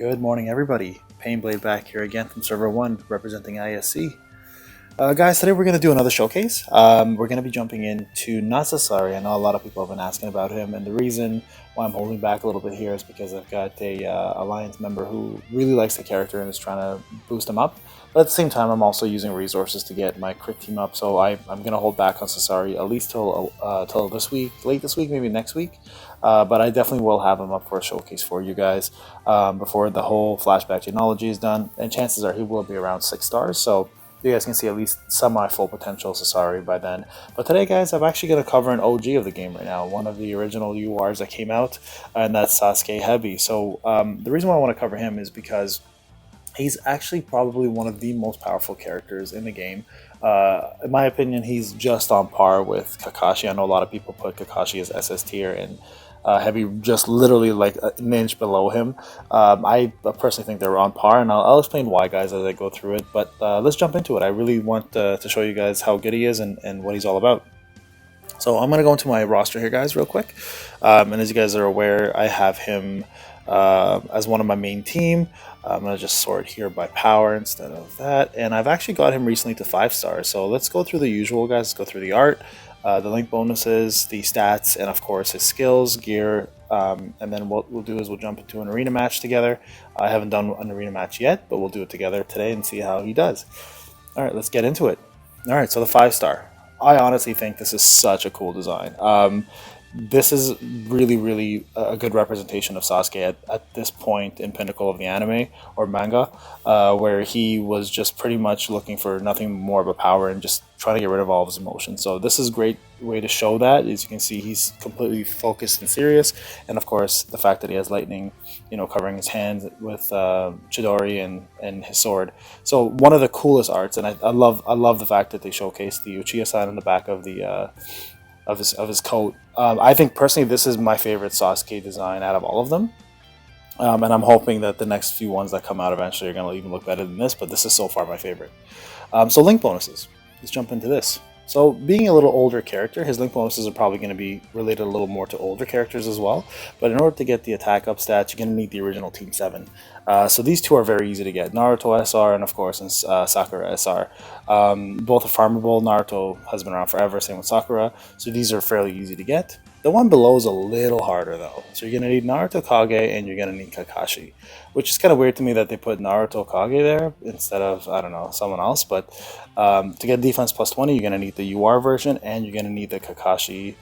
Good morning, everybody. Painblade back here again from Server 1, representing ISC. Guys, today we're going to do another showcase. We're going to be jumping into not Sasari. I know a lot of people have been asking about him, and the reason why I'm holding back a little bit here is because I've got a Alliance member who really likes the character and is trying to boost him up. But at the same time, I'm also using resources to get my crit team up, so I'm going to hold back on Sasari at least till this week, late this week, maybe next week. But I definitely will have him up for a showcase for you guys before the whole flashback genealogy is done, and chances are he will be around 6 stars, so you guys can see at least semi-full potential Sasari by then. But today, guys, I'm actually going to cover an OG of the game right now, one of the original URs that came out, and that's Sasuke Hebi. So the reason why I want to cover him is because he's actually probably one of the most powerful characters in the game. In my opinion, he's just on par with Kakashi. I know a lot of people put Kakashi as SS tier, and Hebi just literally like an inch below him. I personally think they're on par, and I'll explain why, guys, as I go through it. But let's jump into it. I really want to show you guys how good he is and what he's all about. So I'm going to go into my roster here, guys, real quick. And as you guys are aware, I have him as one of my main team. I'm going to just sort here by power instead of that. And I've actually got him recently to 5 stars. So let's go through the usual, guys. Let's go through the art, the link bonuses, the stats, and of course his skills, gear. And then what we'll do is we'll jump into an arena match together. I haven't done an arena match yet, but we'll do it together today and see how he does. All right, let's get into it. All right, so the 5 star. I honestly think this is such a cool design. This is really a good representation of Sasuke at this point in pinnacle of the anime or manga, where he was just pretty much looking for nothing more but power and just trying to get rid of all of his emotions. So this is a great way to show that. As you can see, he's completely focused and serious, and of course the fact that he has lightning, covering his hands with Chidori and his sword. So one of the coolest arts, and I love the fact that they showcase the Uchiha sign on the back of the of his coat. I think personally this is my favorite Sasuke design out of all of them, and I'm hoping that the next few ones that come out eventually are going to even look better than this, but this is so far my favorite. So link bonuses, let's jump into this. So being a little older character, his link bonuses are probably going to be related a little more to older characters as well, but in order to get the attack up stats, you're going to need the original Team 7. So these two are very easy to get, Naruto SR and of course Sakura SR. Both are farmable. Naruto has been around forever, same with Sakura, so these are fairly easy to get. The one below is a little harder though, so you're going to need Naruto Kage and you're going to need Kakashi, which is kind of weird to me that they put Naruto Kage there instead of, I don't know, someone else, but to get defense plus 20, you're going to need the UR version, and you're going to need the Kakashi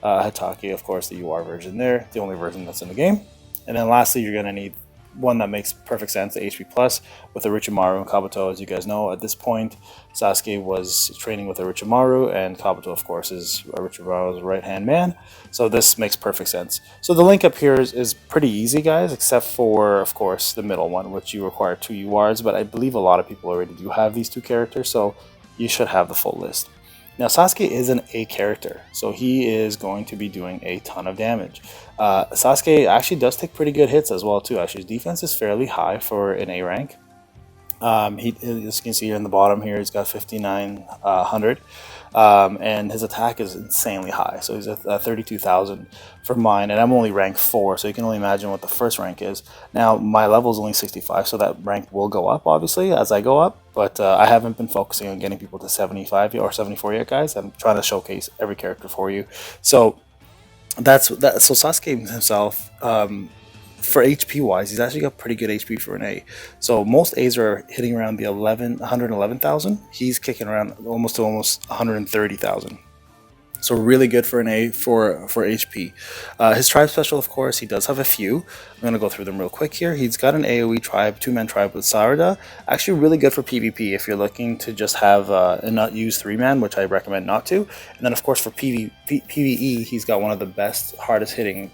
Hatake, of course, the UR version there, the only version that's in the game. And then lastly, you're going to need one that makes perfect sense, the HP Plus, with Orochimaru and Kabuto. As you guys know, at this point, Sasuke was training with Orochimaru, and Kabuto, of course, is Orochimaru's right-hand man. So this makes perfect sense. So the link up here is pretty easy, guys, except for, of course, the middle one, which you require 2 URs, but I believe a lot of people already do have these 2 characters, so you should have the full list. Now, Sasuke is an A character, so he is going to be doing a ton of damage. Sasuke actually does take pretty good hits as well, too. Actually, his defense is fairly high for an A rank. As you can see here in the bottom here, he's got 5,900. And his attack is insanely high, so he's at 32,000 for mine, and I'm only rank 4, so you can only imagine what the first rank is. Now my level is only 65, so that rank will go up obviously as I go up, but I haven't been focusing on getting people to 75 or 74 yet, guys. I'm trying to showcase every character for you. So that's that. So Sasuke himself, for HP wise, he's actually got pretty good HP for an A. So most A's are hitting around the 111,000. He's kicking around almost 130,000. So really good for an A for HP. His tribe special, of course, he does have a few. I'm going to go through them real quick here. He's got an AoE tribe, 2-man tribe with Sarada. Actually really good for PvP if you're looking to just have and not use 3-man, which I recommend not to. And then, of course, for PvE, he's got one of the best, hardest hitting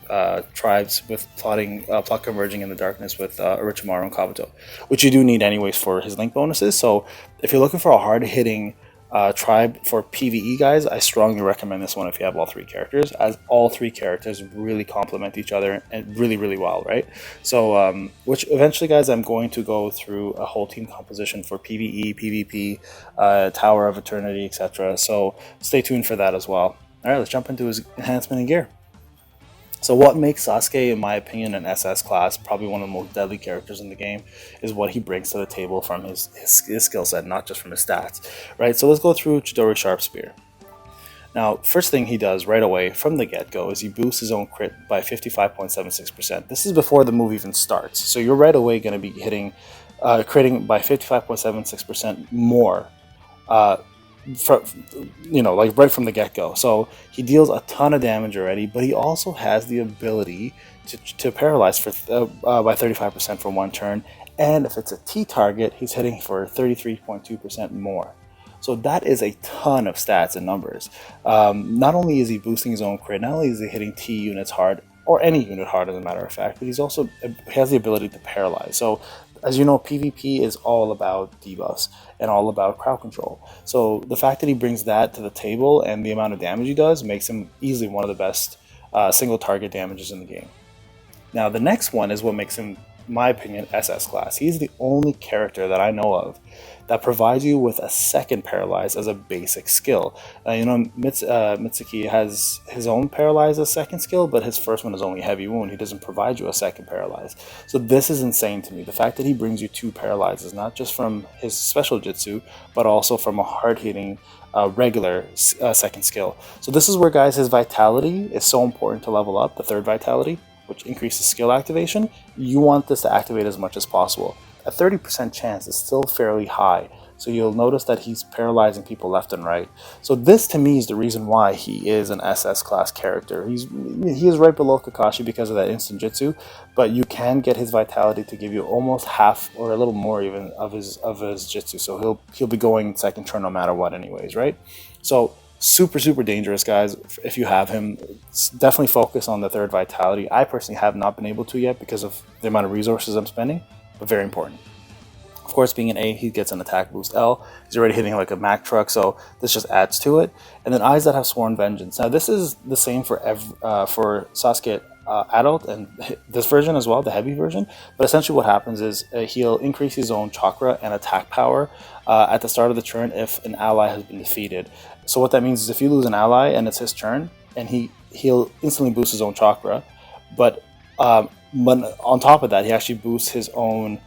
tribes with plot converging in the darkness with Orochimaru and Kabuto, which you do need anyways for his link bonuses. So if you're looking for a hard hitting tribe for PvE, guys, I strongly recommend this one if you have all 3 characters, as all 3 characters really complement each other and really well, right? So which eventually, guys, I'm going to go through a whole team composition for PvE, PvP, Tower of Eternity, etc. So stay tuned for that as well. All right, let's jump into his enhancement and gear. So what makes Sasuke, in my opinion, an SS class, probably one of the most deadly characters in the game, is what he brings to the table from his skill set, not just from his stats, right? So let's go through Chidori Sharp Spear. Now, first thing he does right away from the get-go is he boosts his own crit by 55.76%. This is before the move even starts, so you're right away going to be hitting, critting by 55.76% more. From, like right from the get-go. So he deals a ton of damage already, but he also has the ability to paralyze for by 35% for one turn, and if it's a T target, he's hitting for 33.2% more. So that is a ton of stats and numbers. Not only is he boosting his own crit, not only is he hitting T units hard, or any unit hard as a matter of fact, but he has the ability to paralyze. So as you know, PvP is all about debuffs and all about crowd control. So the fact that he brings that to the table and the amount of damage he does makes him easily one of the best single target damages in the game. Now the next one is what makes him, in my opinion, SS class. He's the only character that I know of that provides you with a second paralyze as a basic skill. Mitsuki has his own paralyze as second skill, but his first one is only heavy wound. He doesn't provide you a second paralyze. So this is insane to me. The fact that he brings you two paralyzes, not just from his special jutsu, but also from a hard-hitting regular second skill. So this is where, guys, his vitality is so important to level up, the third vitality, which increases skill activation. You want this to activate as much as possible. A 30% chance is still fairly high, so you'll notice that he's paralyzing people left and right. So this, to me, is the reason why he is an SS class character. He is right below Kakashi because of that instant jutsu, but you can get his vitality to give you almost half or a little more even of his jutsu. So he'll be going second turn no matter what, anyways, right? So super dangerous, guys. If you have him, definitely focus on the third vitality. I personally have not been able to yet because of the amount of resources I'm spending, but very important. Of course, being an A, he gets an attack boost L. He's already hitting like a Mack truck, so this just adds to it. And then eyes that have sworn vengeance. Now this is the same for Sasuke adult and this version as well, the heavy version. But essentially what happens is he'll increase his own chakra and attack power at the start of the turn if an ally has been defeated. So what that means is if you lose an ally and it's his turn, and he'll instantly boost his own chakra, but on top of that, he actually boosts his own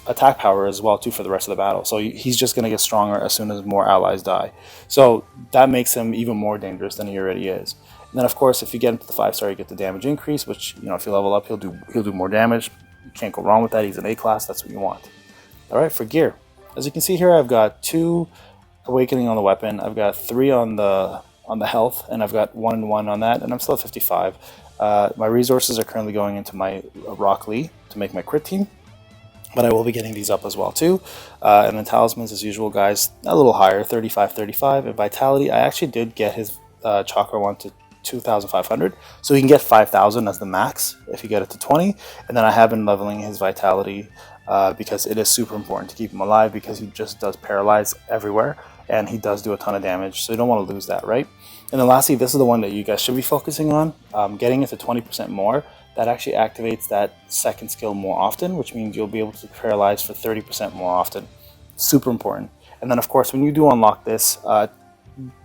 attack power as well too for the rest of the battle. So he's just going to get stronger as soon as more allies die. So that makes him even more dangerous than he already is. And then of course, if you get into the 5-star, you get the damage increase, which, you know, if you level up, he'll do more damage. You can't go wrong with that. He's an A class. That's what you want. All right, for gear, as you can see here, I've got 2 awakening on the weapon. I've got 3 on the health, and I've got 1 and 1 on that, and I'm still at 55. My resources are currently going into my Rock Lee to make my crit team, but I will be getting these up as well too. And then Talismans, as usual, guys, a little higher, 35. And Vitality, I actually did get his Chakra one to 2,500, so he can get 5,000 as the max if you get it to 20. And then I have been leveling his Vitality because it is super important to keep him alive, because he just does paralyze everywhere, and he does do a ton of damage, so you don't want to lose that, right? And then lastly, this is the one that you guys should be focusing on, getting it to 20% more. That actually activates that second skill more often, which means you'll be able to paralyze for 30% more often. Super important. And then of course, when you do unlock this,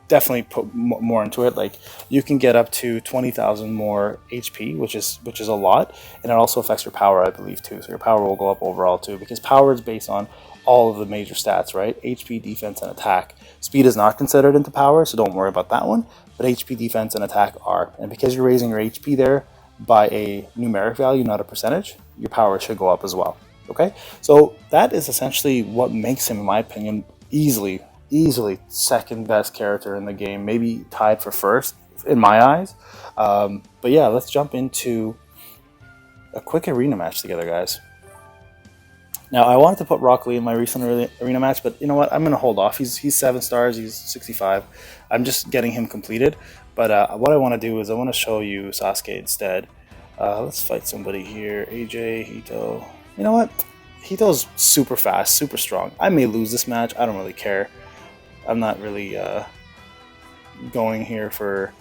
definitely put more into it. Like, you can get up to 20,000 more HP, which is a lot, and it also affects your power, I believe, too. So your power will go up overall too, because power is based on all of the major stats, right? HP, defense, and attack. Speed is not considered into power, so don't worry about that one. But HP, defense, and attack are. And because you're raising your HP there by a numeric value, not a percentage, your power should go up as well. Okay? So that is essentially what makes him, in my opinion, easily second best character in the game, maybe tied for first in my eyes. But yeah, let's jump into a quick arena match together, guys. Now, I wanted to put Rock Lee in my recent arena match, but you know what? I'm going to hold off. He's 7 stars. He's 65. I'm just getting him completed. But what I want to do is I want to show you Sasuke instead. Let's fight somebody here. AJ, Hito. You know what? Hito's super fast, super strong. I may lose this match. I don't really care. I'm not really going here for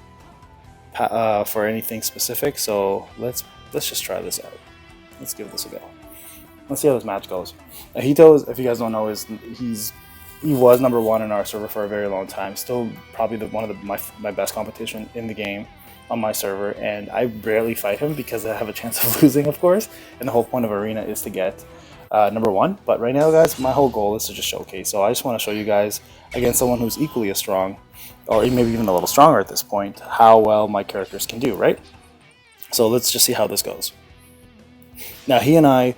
anything specific. So let's just try this out. Let's give this a go. Let's see how this match goes. Hito, if you guys don't know, he's he was #1 in our server for a very long time. Still probably one of my best competition in the game on my server, and I rarely fight him because I have a chance of losing, of course. And the whole point of Arena is to get #1. But right now, guys, my whole goal is to just showcase. So I just want to show you guys against someone who's equally as strong, or maybe even a little stronger at this point, how well my characters can do, right? So let's just see how this goes. Now, he and I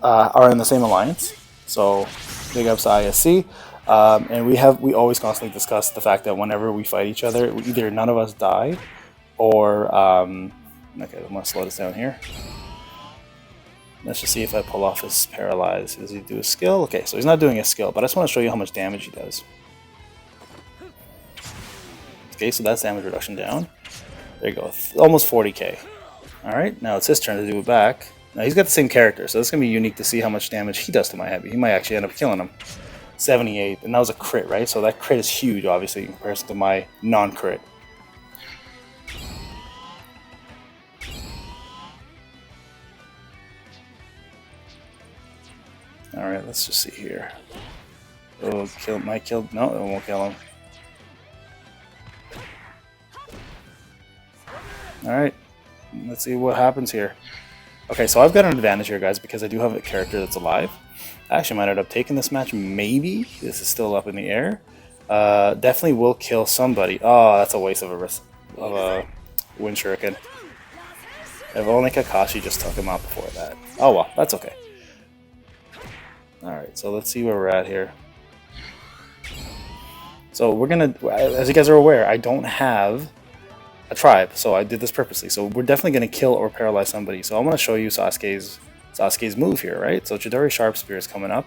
are in the same alliance, so big ups to ISC. And we always constantly discuss the fact that whenever we fight each other, either none of us die, or okay, I'm gonna slow this down here. Let's just see if I pull off his paralyze. Does he do a skill? Okay, so he's not doing a skill, but I just want to show you how much damage he does. Okay, so that's damage reduction down. There you go, almost 40k. Alright, now it's his turn to do it back. Now he's got the same character, so it's going to be unique to see how much damage he does to my Hebi. He might actually end up killing him. 78, and that was a crit, right? So that crit is huge, obviously, in comparison to my non-crit. Alright, let's just see here. Oh, might kill. No, it won't kill him. Alright, let's see what happens here. Okay, so I've got an advantage here, guys, because I do have a character that's alive. I actually might end up taking this match, maybe. This is still up in the air. Definitely will kill somebody. Oh, that's a waste of a wind shuriken. If only Kakashi just took him out before that. Oh well, that's okay. Alright, so let's see where we're at here. So we're gonna, as you guys are aware, I don't have a tribe, so I did this purposely. So we're definitely gonna kill or paralyze somebody. So I'm gonna show you Sasuke's move here, right? So Chidori Sharp Spear is coming up,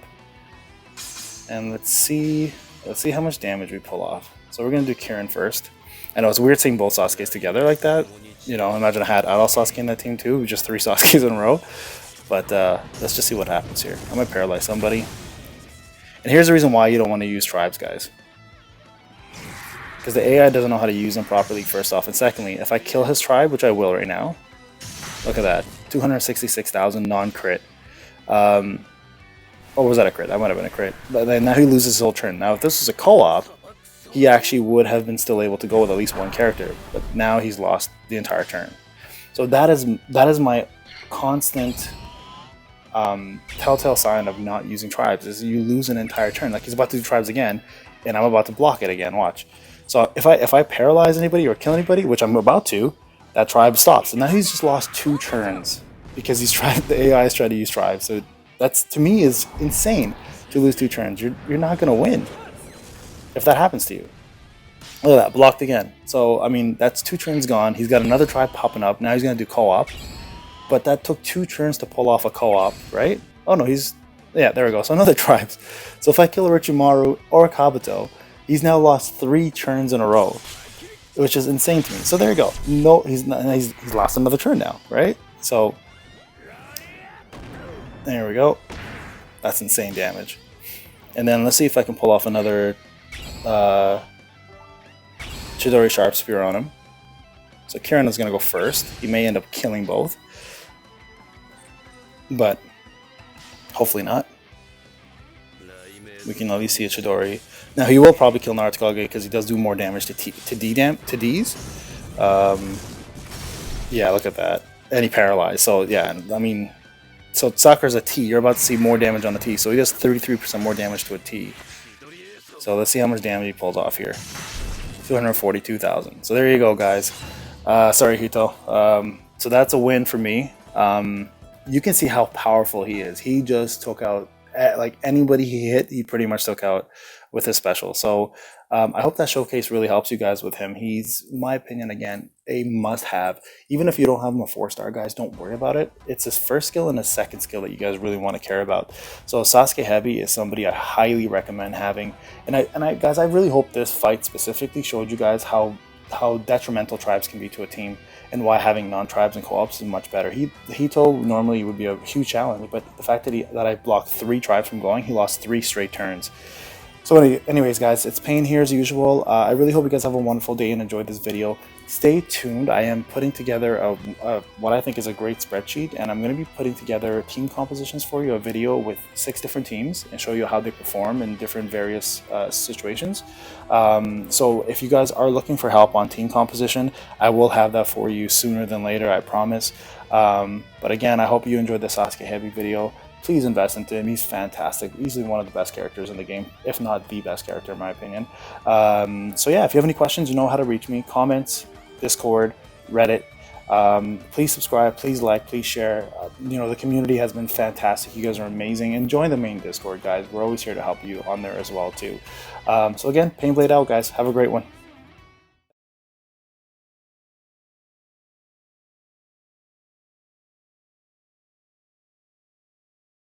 and let's see how much damage we pull off. So we're gonna do Kirin first. I know it's weird seeing both Sasukes together like that. You know, imagine I had Adol Sasuke in that team too, just 3 Sasukes in a row. But let's just see what happens here. I'm gonna paralyze somebody. And here's the reason why you don't want to use tribes, guys. Because the AI doesn't know how to use them properly, first off. And secondly, if I kill his tribe, which I will right now, look at that. 266,000 non-crit. Or was that a crit? That might have been a crit. But then now he loses his whole turn. Now if this was a co-op, he actually would have been still able to go with at least one character. But now he's lost the entire turn. So that is my constant telltale sign of not using tribes, is you lose an entire turn. Like he's about to do tribes again, and I'm about to block it again, watch. So if I paralyze anybody or kill anybody, which I'm about to, that tribe stops. And now he's just lost 2 turns because the AI is trying to use tribes. So that's, to me, is insane to lose 2 turns. You're not going to win if that happens to you. Look at that, blocked again. So, I mean, that's 2 turns gone. He's got another tribe popping up. Now he's going to do co-op. But that took 2 turns to pull off a co-op, right? Oh no, yeah, there we go. So another tribes. So if I kill Orochimaru or Kabuto, he's now lost 3 turns in a row, which is insane to me. So there you go. No, he's lost another turn now, right? So there we go. That's insane damage. And then let's see if I can pull off another Chidori Sharp Spear on him. So Kirin is going to go first. He may end up killing both, but hopefully not. We can at least see a Chidori. Now he will probably kill Naruto because he does do more damage to D's. Yeah, look at that. And he paralyzed. So yeah, I mean, so Sakura's a T. You're about to see more damage on the T. So he does 33% more damage to a T. So let's see how much damage he pulls off here. 242,000. So there you go, guys. Sorry, Hito. So that's a win for me. You can see how powerful he is. He just took out, like anybody he hit, he pretty much took out with his special. So I hope that showcase really helps you guys with him. He's, in my opinion, again, a must-have. Even if you don't have him a 4-star, guys, don't worry about it. It's his first skill and his second skill that you guys really want to care about. So Sasuke Hebi is somebody I highly recommend having. And I guys, I really hope this fight specifically showed you guys how detrimental tribes can be to a team, and why having non-tribes and co-ops is much better. Hito normally would be a huge challenge, but the fact that I blocked 3 tribes from going, he lost 3 straight turns. So anyways, guys, it's Pain here as usual. I really hope you guys have a wonderful day and enjoyed this video. stay tuned. I am putting together what I think is a great spreadsheet, and I'm going to be putting together team compositions for you, a video with 6 different teams, and show you how they perform in different various situations. So if you guys are looking for help on team composition, I will have that for you sooner than later, I promise. But again, I hope you enjoyed the Sasuke Hebi video. Please invest into him. He's fantastic. Easily one of the best characters in the game, if not the best character in my opinion. So yeah, if you have any questions, you know how to reach me. Comments, Discord, Reddit. Please subscribe, please like, please share. The community has been fantastic. You guys are amazing. And join the main Discord, guys. We're always here to help you on there as well too. So again, Painblade out, guys. Have a great one.